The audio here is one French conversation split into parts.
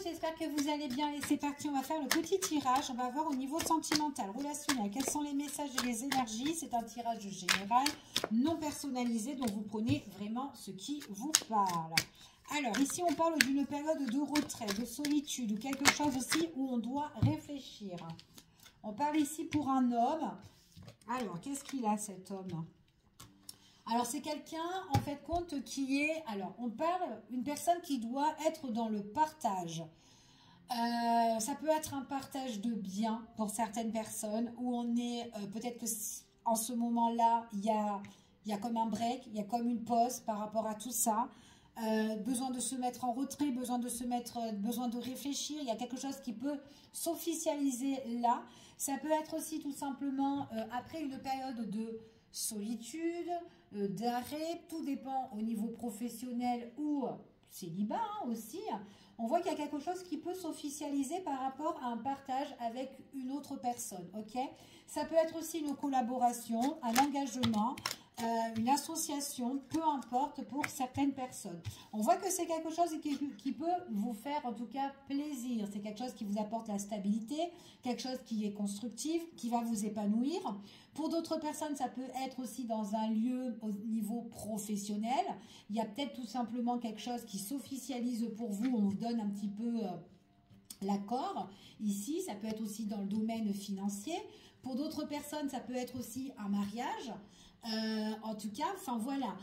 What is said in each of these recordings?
j'espère que vous allez bien et c'est parti, on va faire le petit tirage, on va voir au niveau sentimental, relationnel, quels sont les messages et les énergies. C'est un tirage général, non personnalisé, donc vous prenez vraiment ce qui vous parle. Alors ici on parle d'une période de retrait, de solitude ou quelque chose aussi où on doit réfléchir. On parle ici pour un homme. Alors qu'est-ce qu'il a cet homme? Alors, c'est quelqu'un, en fait, compte qui est... Alors, on parle d'une personne qui doit être dans le partage. Ça peut être un partage de biens pour certaines personnes où on est... peut-être que en ce moment-là, il y a comme un break, il y a comme une pause par rapport à tout ça. Besoin de se mettre en retrait, besoin de réfléchir. Il y a quelque chose qui peut s'officialiser là. Ça peut être aussi tout simplement après une période de solitude, d'arrêt, tout dépend au niveau professionnel ou célibat aussi. On voit qu'il y a quelque chose qui peut s'officialiser par rapport à un partage avec une autre personne, ok? Ça peut être aussi une collaboration, un engagement, une association, peu importe pour certaines personnes. On voit que c'est quelque chose qui peut vous faire en tout cas plaisir. C'est quelque chose qui vous apporte la stabilité, quelque chose qui est constructif, qui va vous épanouir. Pour d'autres personnes, ça peut être aussi dans un lieu au niveau professionnel. Il y a peut-être tout simplement quelque chose qui s'officialise pour vous. On vous donne un petit peu l'accord. Ici, ça peut être aussi dans le domaine financier. Pour d'autres personnes, ça peut être aussi un mariage. En tout cas, enfin voilà,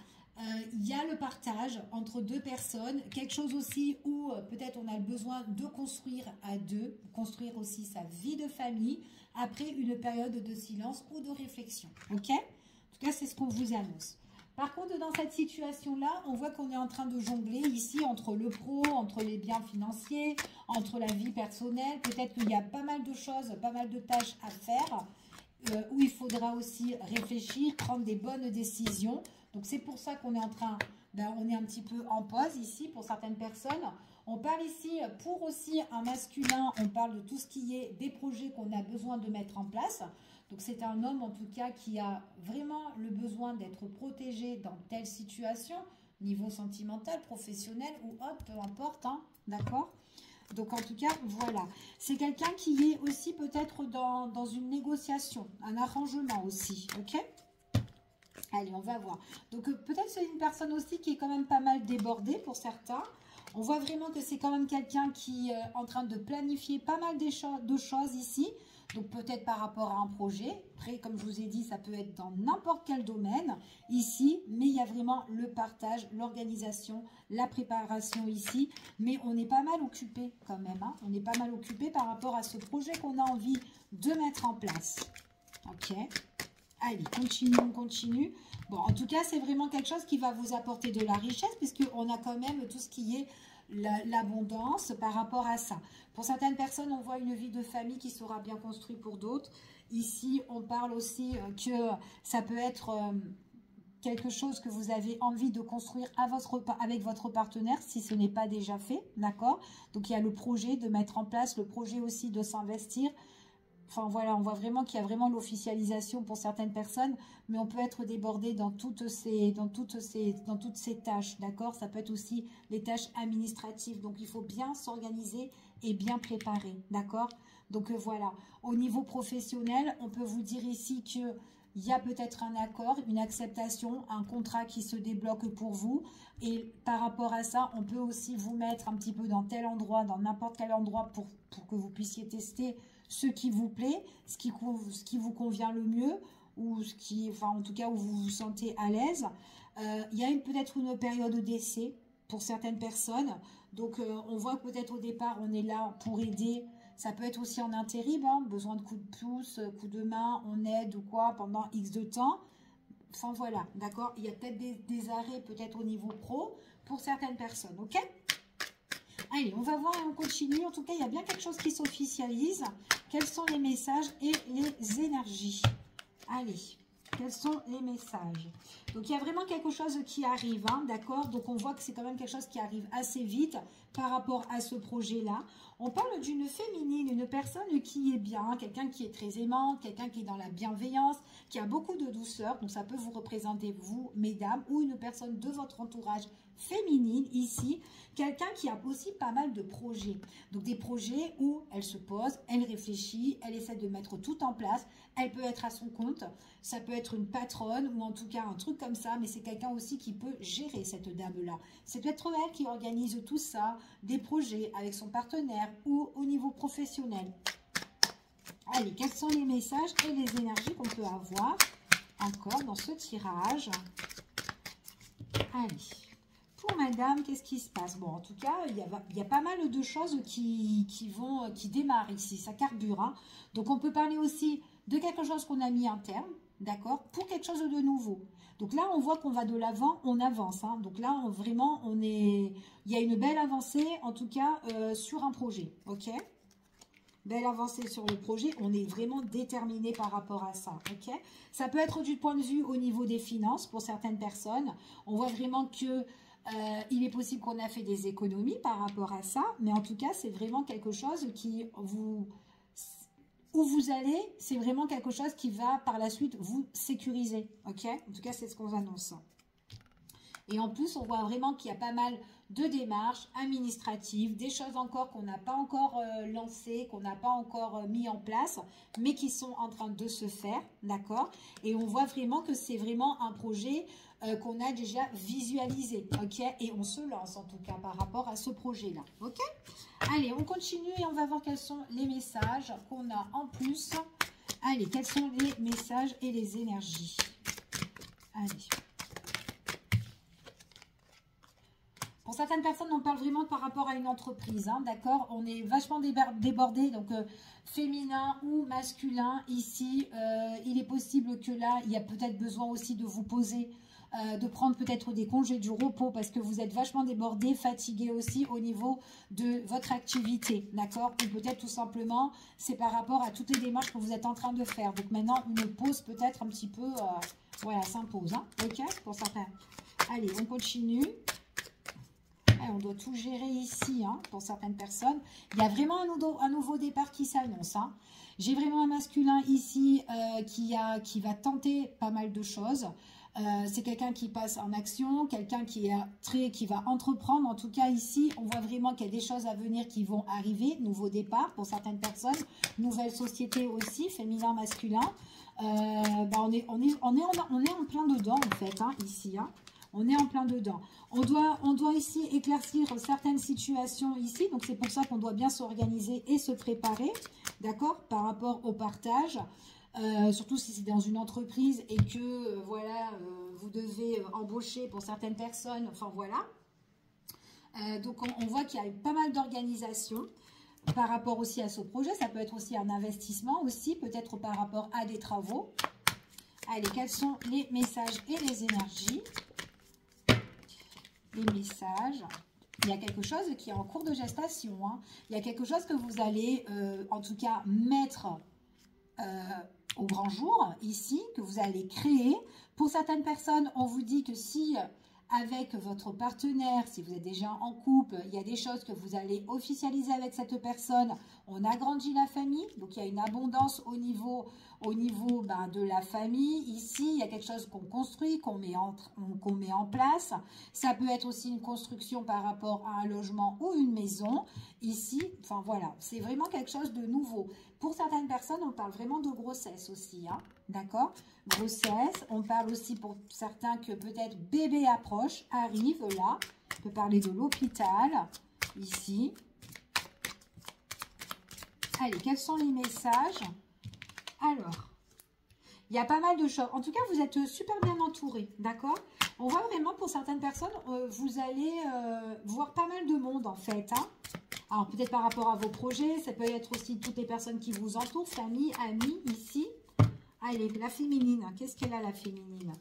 il y a le partage entre deux personnes, quelque chose aussi où peut-être on a le besoin de construire à deux, construire aussi sa vie de famille après une période de silence ou de réflexion, ok? En tout cas, c'est ce qu'on vous annonce. Par contre, dans cette situation-là, on voit qu'on est en train de jongler ici entre le pro, entre les biens financiers, entre la vie personnelle. Peut-être qu'il y a pas mal de choses, pas mal de tâches à faire. Où il faudra aussi réfléchir, prendre des bonnes décisions. Donc c'est pour ça qu'on est en train, on est un petit peu en pause ici pour certaines personnes. On parle ici pour aussi un masculin, on parle de tout ce qui est des projets qu'on a besoin de mettre en place. Donc c'est un homme en tout cas qui a vraiment le besoin d'être protégé dans telle situation, niveau sentimental, professionnel ou autre, peu importe, hein, d'accord ? Donc, en tout cas, voilà. C'est quelqu'un qui est aussi peut-être dans une négociation, un arrangement aussi, ok? Allez, on va voir. Donc, peut-être c'est une personne aussi qui est quand même pas mal débordée pour certains. On voit vraiment que c'est quand même quelqu'un qui est en train de planifier pas mal de choses ici. Donc, peut-être par rapport à un projet. Après, comme je vous ai dit, ça peut être dans n'importe quel domaine ici. Mais il y a vraiment le partage, l'organisation, la préparation ici. Mais on est pas mal occupé quand même. Hein. On est pas mal occupé par rapport à ce projet qu'on a envie de mettre en place. Ok. Allez, on continue. Bon, en tout cas, c'est vraiment quelque chose qui va vous apporter de la richesse puisqu'on a quand même tout ce qui est l'abondance par rapport à ça. Pour certaines personnes, on voit une vie de famille qui sera bien construite pour d'autres. Ici, on parle aussi que ça peut être quelque chose que vous avez envie de construire avec votre partenaire si ce n'est pas déjà fait, d'accord? Donc, il y a le projet de mettre en place, le projet aussi de s'investir. Enfin voilà, on voit vraiment qu'il y a vraiment l'officialisation pour certaines personnes, mais on peut être débordé dans toutes ces tâches, d'accord? Ça peut être aussi les tâches administratives, donc il faut bien s'organiser et bien préparer, d'accord? Donc voilà, au niveau professionnel, on peut vous dire ici que il y a peut-être un accord, une acceptation, un contrat qui se débloque pour vous. Et par rapport à ça, on peut aussi vous mettre un petit peu dans tel endroit, dans n'importe quel endroit pour que vous puissiez tester ce qui vous plaît, ce qui vous convient le mieux, ou en tout cas où vous vous sentez à l'aise. Il y a peut-être une période d'essai pour certaines personnes. Donc, on voit peut-être au départ, on est là pour aider. Ça peut être aussi en intérim, hein, besoin de coups de pouce, coups de main, on aide ou quoi pendant X de temps. Enfin, voilà, d'accord? Il y a peut-être des arrêts peut-être au niveau pro pour certaines personnes, ok? Allez, on va voir et on continue. En tout cas, il y a bien quelque chose qui s'officialise. Quels sont les messages et les énergies? Allez, quels sont les messages? Donc, il y a vraiment quelque chose qui arrive, hein, d'accord? Donc, on voit que c'est quand même quelque chose qui arrive assez vite par rapport à ce projet-là. On parle d'une féminine, une personne qui est bien, quelqu'un qui est très aimante, quelqu'un qui est dans la bienveillance, qui a beaucoup de douceur. Donc, ça peut vous représenter, vous, mesdames, ou une personne de votre entourage féminine ici, quelqu'un qui a aussi pas mal de projets. Donc des projets où elle se pose, elle réfléchit, elle essaie de mettre tout en place. Elle peut être à son compte, ça peut être une patronne ou en tout cas un truc comme ça, mais c'est quelqu'un aussi qui peut gérer cette dame-là. C'est peut-être elle qui organise tout ça, des projets avec son partenaire ou au niveau professionnel. Allez, quels sont les messages et les énergies qu'on peut avoir encore dans ce tirage? Allez, pour madame, qu'est-ce qui se passe? Bon, en tout cas, il y a pas mal de choses qui démarrent ici, ça carbure. Hein. Donc, on peut parler aussi de quelque chose qu'on a mis en terme, d'accord, pour quelque chose de nouveau. Donc là, on voit qu'on va de l'avant, on avance. Hein. Donc là, il y a une belle avancée, en tout cas, sur un projet, ok? Belle avancée sur le projet, on est vraiment déterminé par rapport à ça, ok? Ça peut être du point de vue au niveau des finances pour certaines personnes. On voit vraiment que il est possible qu'on a fait des économies par rapport à ça, mais en tout cas, c'est vraiment quelque chose où vous allez, c'est vraiment quelque chose qui va par la suite vous sécuriser, ok? En tout cas, c'est ce qu'on annonce. Et en plus, on voit vraiment qu'il y a pas mal de démarches administratives, des choses encore qu'on n'a pas encore lancées, qu'on n'a pas encore mis en place, mais qui sont en train de se faire, d'accord? Et on voit vraiment que c'est vraiment un projet qu'on a déjà visualisé, ok? Et on se lance en tout cas par rapport à ce projet-là, ok? Allez, on continue et on va voir quels sont les messages qu'on a en plus. Allez, quels sont les messages et les énergies? Allez. Pour certaines personnes, on parle vraiment par rapport à une entreprise, hein, d'accord? On est vachement débordé, donc féminin ou masculin. Ici, il est possible que là, il y a peut-être besoin aussi de vous poser, de prendre peut-être des congés, du repos, parce que vous êtes vachement débordé, fatigué aussi au niveau de votre activité, d'accord? Ou peut-être tout simplement, c'est par rapport à toutes les démarches que vous êtes en train de faire. Donc maintenant, une pause peut-être un petit peu, voilà, s'impose, hein, ok? Pour certains. Allez, on continue. On doit tout gérer ici, hein, pour certaines personnes. Il y a vraiment un nouveau départ qui s'annonce. Hein. J'ai vraiment un masculin ici qui va tenter pas mal de choses. C'est quelqu'un qui passe en action, quelqu'un qui va entreprendre. En tout cas, ici, on voit vraiment qu'il y a des choses à venir qui vont arriver. Nouveau départ pour certaines personnes. Nouvelle société aussi, féminin, masculin. On est en plein dedans, en fait, hein, ici, hein. On est en plein dedans. On doit ici éclaircir certaines situations ici. Donc, c'est pour ça qu'on doit bien s'organiser et se préparer. D'accord? Par rapport au partage. Surtout si c'est dans une entreprise et que, voilà, vous devez embaucher pour certaines personnes. Enfin, voilà. Donc, on voit qu'il y a eu pas mal d'organisation par rapport aussi à ce projet. Ça peut être aussi un investissement aussi, peut-être par rapport à des travaux. Allez, quels sont les messages et les énergies? Les messages, il y a quelque chose qui est en cours de gestation. Hein. Il y a quelque chose que vous allez, en tout cas, mettre au grand jour, ici, que vous allez créer. Pour certaines personnes, on vous dit que si, avec votre partenaire, si vous êtes déjà en couple, il y a des choses que vous allez officialiser avec cette personne, on agrandit la famille, donc il y a une abondance au niveau de la famille. Ici, il y a quelque chose qu'on construit, qu'on met en place. Ça peut être aussi une construction par rapport à un logement ou une maison. Ici, enfin voilà, c'est vraiment quelque chose de nouveau. Pour certaines personnes, on parle vraiment de grossesse aussi, hein, d'accord? Grossesse, on parle aussi pour certains que peut-être bébé approche, arrive là. On peut parler de l'hôpital, ici. Allez, quels sont les messages? Alors, il y a pas mal de choses. En tout cas, vous êtes super bien entourés, d'accord? On voit vraiment pour certaines personnes, vous allez voir pas mal de monde en fait. Hein. Alors, peut-être par rapport à vos projets, ça peut être aussi toutes les personnes qui vous entourent, famille, amis, ici. Allez, la féminine, qu'est-ce qu'elle a la féminine?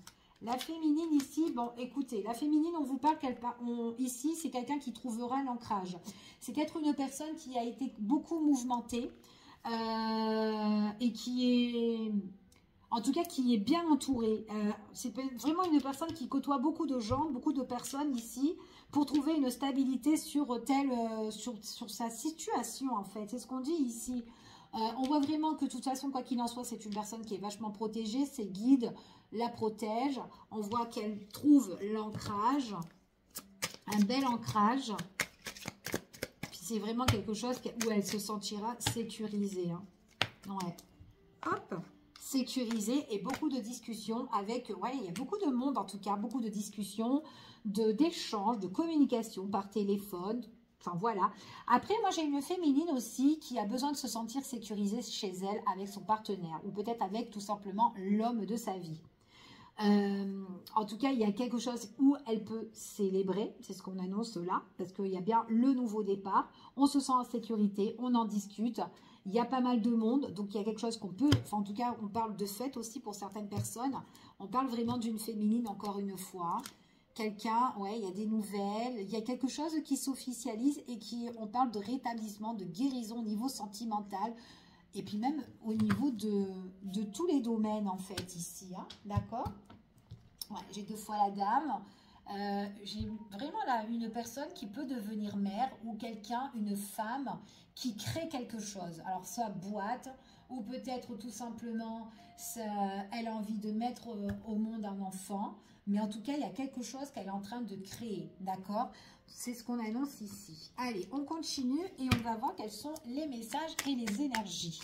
La féminine ici, bon, écoutez, la féminine, on vous parle ici, c'est quelqu'un qui trouvera l'ancrage. C'est peut-être une personne qui a été beaucoup mouvementée et qui est, en tout cas, qui est bien entourée. C'est vraiment une personne qui côtoie beaucoup de gens, beaucoup de personnes ici, pour trouver une stabilité sur sa situation, en fait. C'est ce qu'on dit ici. On voit vraiment que de toute façon, quoi qu'il en soit, c'est une personne qui est vachement protégée. Ses guides la protègent. On voit qu'elle trouve l'ancrage. un bel ancrage. Puis c'est vraiment quelque chose où elle se sentira sécurisée. Hein. Ouais. Hop, sécurisée et beaucoup de discussions avec, ouais, il y a beaucoup de monde en tout cas, beaucoup de discussions, d'échanges, de communication par téléphone. Enfin voilà. Après, moi j'ai une féminine aussi qui a besoin de se sentir sécurisée chez elle avec son partenaire ou peut-être avec tout simplement l'homme de sa vie. En tout cas, il y a quelque chose où elle peut célébrer, c'est ce qu'on annonce là, parce qu'il y a bien le nouveau départ, on se sent en sécurité, on en discute, il y a pas mal de monde, donc il y a quelque chose qu'on peut, enfin en tout cas, on parle de fête aussi pour certaines personnes, on parle vraiment d'une féminine encore une fois, quelqu'un, ouais, il y a des nouvelles, il y a quelque chose qui s'officialise et on parle de rétablissement, de guérison au niveau sentimental, et puis même au niveau de tous les domaines en fait ici, hein, d'accord? Ouais, j'ai 2 fois la dame. J'ai vraiment là une personne qui peut devenir mère ou quelqu'un, une femme qui crée quelque chose. Alors soit boîte ou peut-être tout simplement elle a envie de mettre au monde un enfant. Mais en tout cas, il y a quelque chose qu'elle est en train de créer, d'accord? C'est ce qu'on annonce ici. Allez, on continue et on va voir quels sont les messages et les énergies.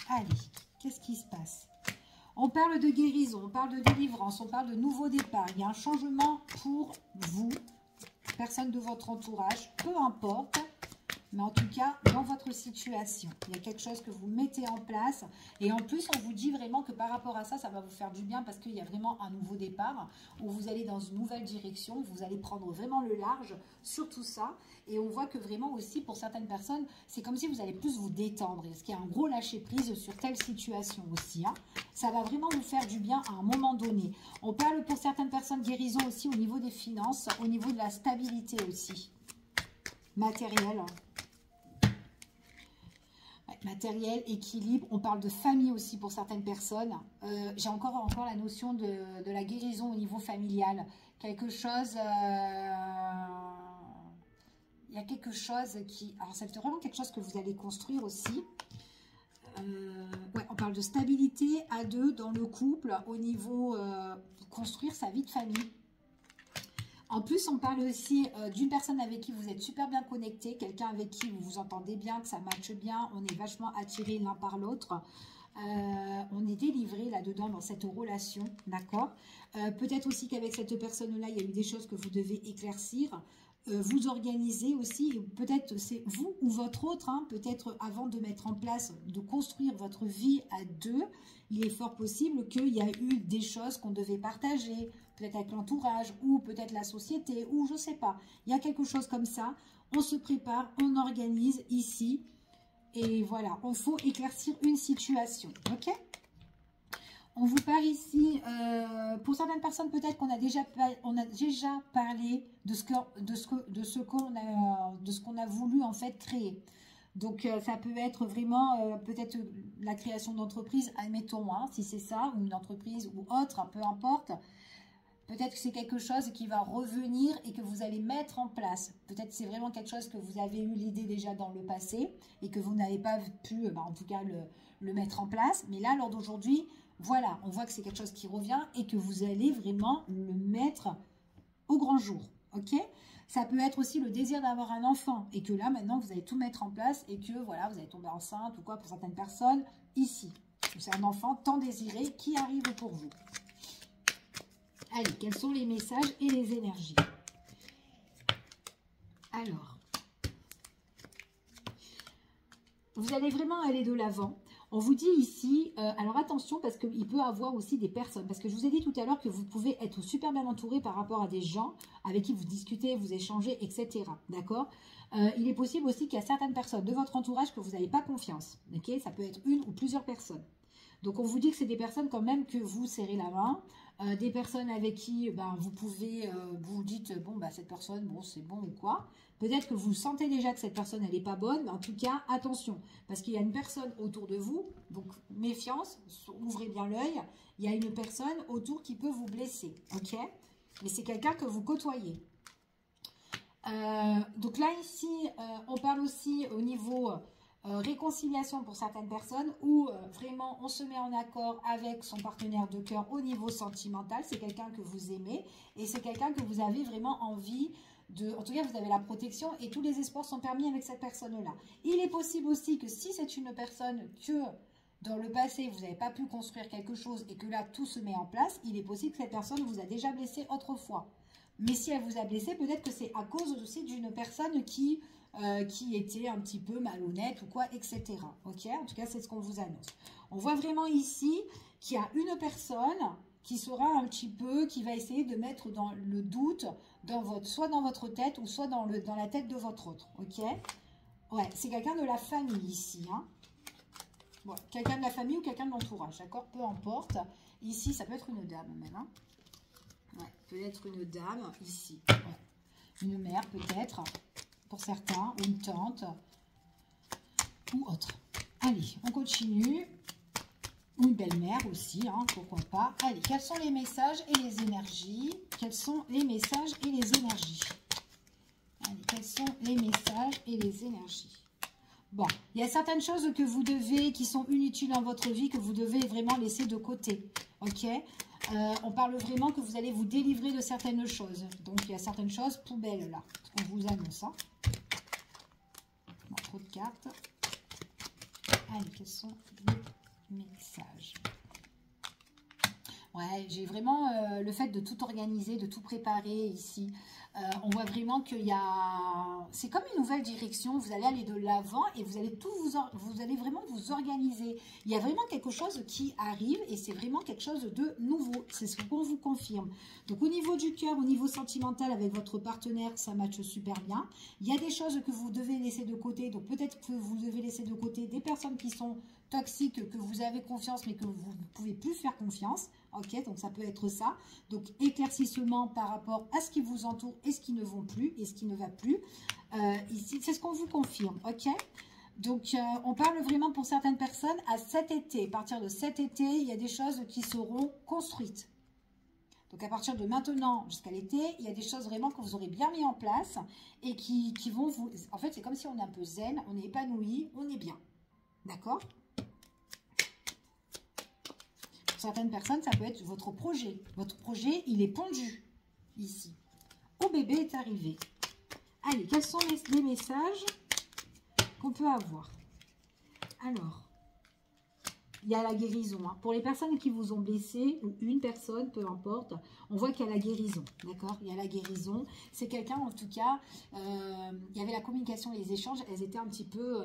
Allez, qu'est-ce qui se passe? On parle de guérison, on parle de délivrance, on parle de nouveau départ. Il y a un changement pour vous, personne de votre entourage, peu importe. Mais en tout cas, dans votre situation, il y a quelque chose que vous mettez en place. Et en plus, on vous dit vraiment que par rapport à ça, ça va vous faire du bien parce qu'il y a vraiment un nouveau départ où vous allez dans une nouvelle direction. Vous allez prendre vraiment le large sur tout ça. Et on voit que vraiment aussi, pour certaines personnes, c'est comme si vous allez plus vous détendre. Est-ce qu'il y a un gros lâcher-prise sur telle situation aussi, hein? Ça va vraiment vous faire du bien à un moment donné. On parle pour certaines personnes guérison aussi au niveau des finances, au niveau de la stabilité aussi. Matériel. Matériel, équilibre, on parle de famille aussi pour certaines personnes. J'ai encore la notion de la guérison au niveau familial. Quelque chose, il y a quelque chose qui... Alors c'est vraiment quelque chose que vous allez construire aussi. Ouais, on parle de stabilité à deux dans le couple au niveau construire sa vie de famille. En plus, on parle aussi d'une personne avec qui vous êtes super bien connecté, quelqu'un avec qui vous vous entendez bien, que ça matche bien, on est vachement attirés l'un par l'autre. On est délivré là-dedans dans cette relation, d'accord? Peut-être aussi qu'avec cette personne-là, il y a eu des choses que vous devez éclaircir. Vous organisez aussi, peut-être c'est vous ou votre autre, hein, peut-être avant de mettre en place, de construire votre vie à deux, il est fort possible qu'il y a eu des choses qu'on devait partager, peut-être avec l'entourage, ou peut-être la société, ou je ne sais pas. Il y a quelque chose comme ça, on se prépare, on organise ici, et voilà, il faut éclaircir une situation, ok? On vous parle ici, pour certaines personnes, peut-être qu'on a déjà parlé de ce qu'on a voulu en fait créer. Donc, ça peut être vraiment peut-être la création d'entreprise, admettons, hein, si c'est ça, ou une entreprise ou autre, peu importe. Peut-être que c'est quelque chose qui va revenir et que vous allez mettre en place. Peut-être que c'est vraiment quelque chose que vous avez eu l'idée déjà dans le passé et que vous n'avez pas pu, en tout cas, le mettre en place. Mais là, lors d'aujourd'hui, voilà, on voit que c'est quelque chose qui revient et que vous allez vraiment le mettre au grand jour. Ok ? Ça peut être aussi le désir d'avoir un enfant et que là, maintenant, vous allez tout mettre en place et que, voilà, vous allez tomber enceinte ou quoi pour certaines personnes ici. C'est un enfant tant désiré qui arrive pour vous. Allez, quels sont les messages et les énergies? Alors, vous allez vraiment aller de l'avant. On vous dit ici, alors attention parce qu'il peut y avoir aussi des personnes, parce que je vous ai dit tout à l'heure que vous pouvez être super bien entouré par rapport à des gens avec qui vous discutez, vous échangez, etc. D'accord? Il est possible aussi qu'il y a certaines personnes de votre entourage que vous n'avez pas confiance. Ok? Ça peut être une ou plusieurs personnes. Donc, on vous dit que c'est des personnes quand même que vous serrez la main, des personnes avec qui vous pouvez, vous dites, bon, cette personne, bon, c'est bon ou quoi. Peut-être que vous sentez déjà que cette personne, elle n'est pas bonne, mais en tout cas, attention, parce qu'il y a une personne autour de vous, donc méfiance, ouvrez bien l'œil, il y a une personne autour qui peut vous blesser, ok? Mais c'est quelqu'un que vous côtoyez. Donc là, ici, on parle aussi au niveau réconciliation pour certaines personnes, où vraiment on se met en accord avec son partenaire de cœur au niveau sentimental. C'est quelqu'un que vous aimez et c'est quelqu'un que vous avez vraiment envie de... En tout cas, vous avez la protection et tous les espoirs sont permis avec cette personne-là. Il est possible aussi que si c'est une personne que dans le passé, vous n'avez pas pu construire quelque chose et que là, tout se met en place, il est possible que cette personne vous a déjà blessé autrefois. Mais si elle vous a blessé, peut-être que c'est à cause aussi d'une personne qui était un petit peu malhonnête ou quoi, etc. Ok, en tout cas, c'est ce qu'on vous annonce. On voit vraiment ici qu'il y a une personne qui sera un petit peu, qui va essayer de mettre dans le doute, soit dans votre tête ou soit dans la tête de votre autre. Ok, ouais, c'est quelqu'un de la famille ici. Hein. Bon, quelqu'un de la famille ou quelqu'un de l'entourage, d'accord, peu importe. Ici, ça peut être une dame même. Hein. Ouais, peut-être une dame ici. Ouais. Une mère peut-être, pour certains, ou une tante, ou autre. Allez, on continue. Ou une belle-mère aussi, hein, pourquoi pas. Allez, quels sont les messages et les énergies? Quels sont les messages et les énergies? Allez, quels sont les messages et les énergies? Bon, il y a certaines choses que vous devez, qui sont inutiles dans votre vie, que vous devez vraiment laisser de côté. Ok, on parle vraiment que vous allez vous délivrer de certaines choses. Donc, il y a certaines choses poubelles là, on vous annonce. Hein. Bon, trop de cartes. Allez, quels sont les messages? Ouais, j'ai vraiment le fait de tout organiser, de tout préparer ici. On voit vraiment qu'il y a... C'est comme une nouvelle direction, vous allez aller de l'avant et vous allez vous allez vraiment vous organiser. Il y a vraiment quelque chose qui arrive et c'est vraiment quelque chose de nouveau. C'est ce qu'on vous confirme. Donc au niveau du cœur, au niveau sentimental avec votre partenaire, ça matche super bien. Il y a des choses que vous devez laisser de côté. Donc peut-être que vous devez laisser de côté des personnes qui sont toxiques, que vous avez confiance mais que vous ne pouvez plus faire confiance. Ok, donc ça peut être ça. Donc éclaircissement par rapport à ce qui vous entoure et ce qui ne vont plus et ce qui ne va plus. Ici, c'est ce qu'on vous confirme. Ok, donc on parle vraiment pour certaines personnes à cet été. À partir de cet été, il y a des choses qui seront construites. Donc à partir de maintenant jusqu'à l'été, il y a des choses vraiment que vous aurez bien mis en place et qui vont vous... En fait, c'est comme si on est un peu zen, on est épanoui, on est bien. D'accord ? Certaines personnes, ça peut être votre projet. Votre projet, il est pondu ici. Au bébé est arrivé. Allez, quels sont les messages qu'on peut avoir? Alors, il y a la guérison. Hein. Pour les personnes qui vous ont blessé, ou une personne, peu importe, on voit qu'il y a la guérison. D'accord? Il y a la guérison. C'est quelqu'un, en tout cas, il y avait la communication, les échanges, elles étaient un petit peu...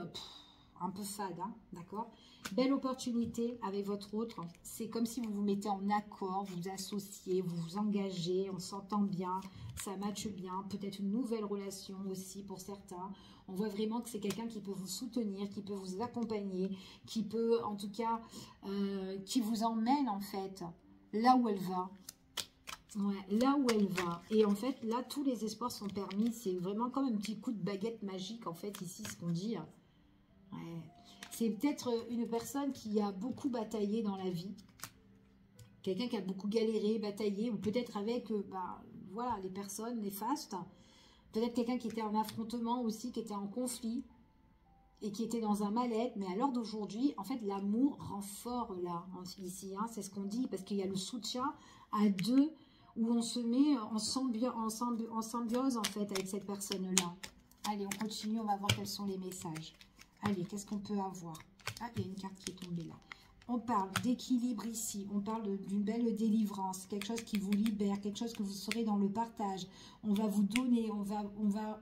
un peu fade, hein, d'accord? Belle opportunité avec votre autre. C'est comme si vous vous mettez en accord, vous vous associez, vous vous engagez, on s'entend bien, ça matche bien. Peut-être une nouvelle relation aussi pour certains. On voit vraiment que c'est quelqu'un qui peut vous soutenir, qui peut vous accompagner, qui peut, en tout cas, qui vous emmène, en fait, là où elle va. Ouais, là où elle va. Et en fait, là, tous les espoirs sont permis. C'est vraiment comme un petit coup de baguette magique, en fait, ici, ce qu'on dit. Ouais. C'est peut-être une personne qui a beaucoup bataillé dans la vie. Quelqu'un qui a beaucoup galéré, bataillé, ou peut-être avec voilà, les personnes néfastes. Peut-être quelqu'un qui était en affrontement aussi, qui était en conflit et qui était dans un mal-être. Mais à l'heure d'aujourd'hui, en fait, l'amour rend fort là, ici. Hein, c'est ce qu'on dit, parce qu'il y a le soutien à deux, où on se met en symbiose, en fait, avec cette personne-là. Allez, on continue, on va voir quels sont les messages. Allez, qu'est-ce qu'on peut avoir? Ah, il y a une carte qui est tombée là. On parle d'équilibre ici. On parle d'une belle délivrance. Quelque chose qui vous libère. Quelque chose que vous serez dans le partage. On va vous donner.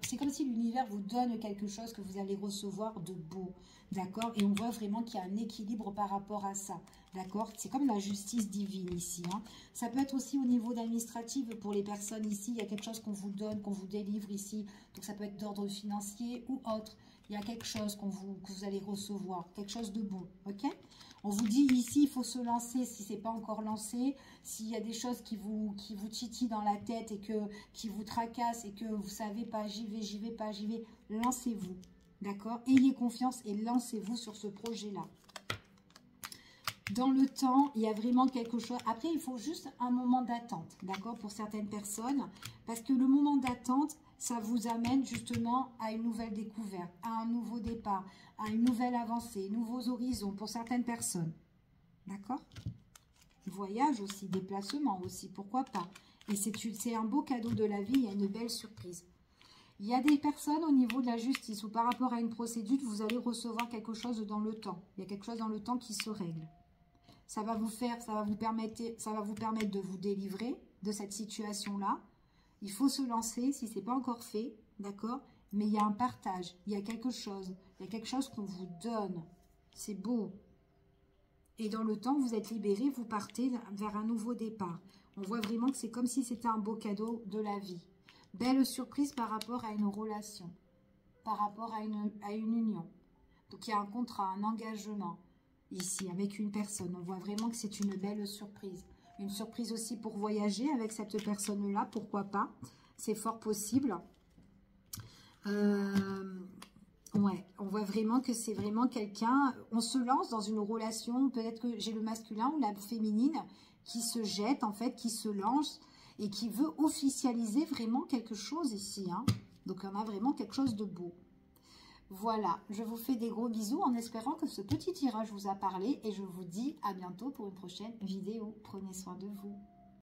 C'est comme si l'univers vous donne quelque chose que vous allez recevoir de beau. D'accord? Et on voit vraiment qu'il y a un équilibre par rapport à ça. D'accord? C'est comme la justice divine ici. Hein. Ça peut être aussi au niveau administratif pour les personnes ici. Il y a quelque chose qu'on vous donne, qu'on vous délivre ici. Donc ça peut être d'ordre financier ou autre. Il y a quelque chose que vous allez recevoir, quelque chose de bon, ok? On vous dit ici, il faut se lancer si ce n'est pas encore lancé. S'il y a des choses qui vous titillent dans la tête et qui vous tracassent et que vous savez pas, j'y vais, pas j'y vais, lancez-vous, d'accord? Ayez confiance et lancez-vous sur ce projet-là. Dans le temps, il y a vraiment quelque chose. Après, il faut juste un moment d'attente, d'accord, pour certaines personnes. Parce que le moment d'attente, ça vous amène justement à une nouvelle découverte, à un nouveau départ, à une nouvelle avancée, nouveaux horizons pour certaines personnes. D'accord? Voyage aussi, déplacement aussi, pourquoi pas. Et c'est un beau cadeau de la vie, il y a une belle surprise. Il y a des personnes au niveau de la justice ou par rapport à une procédure, vous allez recevoir quelque chose dans le temps. Il y a quelque chose dans le temps qui se règle. Ça va vous permettre de vous délivrer de cette situation-là. Il faut se lancer si ce n'est pas encore fait, d'accord? Mais il y a un partage, il y a quelque chose qu'on vous donne. C'est beau. Et dans le temps, vous êtes libéré, vous partez vers un nouveau départ. On voit vraiment que c'est comme si c'était un beau cadeau de la vie. Belle surprise par rapport à une relation, par rapport à une union. Donc il y a un contrat, un engagement ici avec une personne. On voit vraiment que c'est une belle surprise. Une surprise aussi pour voyager avec cette personne-là, pourquoi pas. C'est fort possible. Ouais, on voit vraiment que c'est vraiment quelqu'un, on se lance dans une relation, peut-être que j'ai le masculin ou la féminine qui se jette, en fait, qui se lance et qui veut officialiser vraiment quelque chose ici. Hein. Donc, on a vraiment quelque chose de beau. Voilà, je vous fais des gros bisous en espérant que ce petit tirage vous a parlé et je vous dis à bientôt pour une prochaine vidéo. Prenez soin de vous.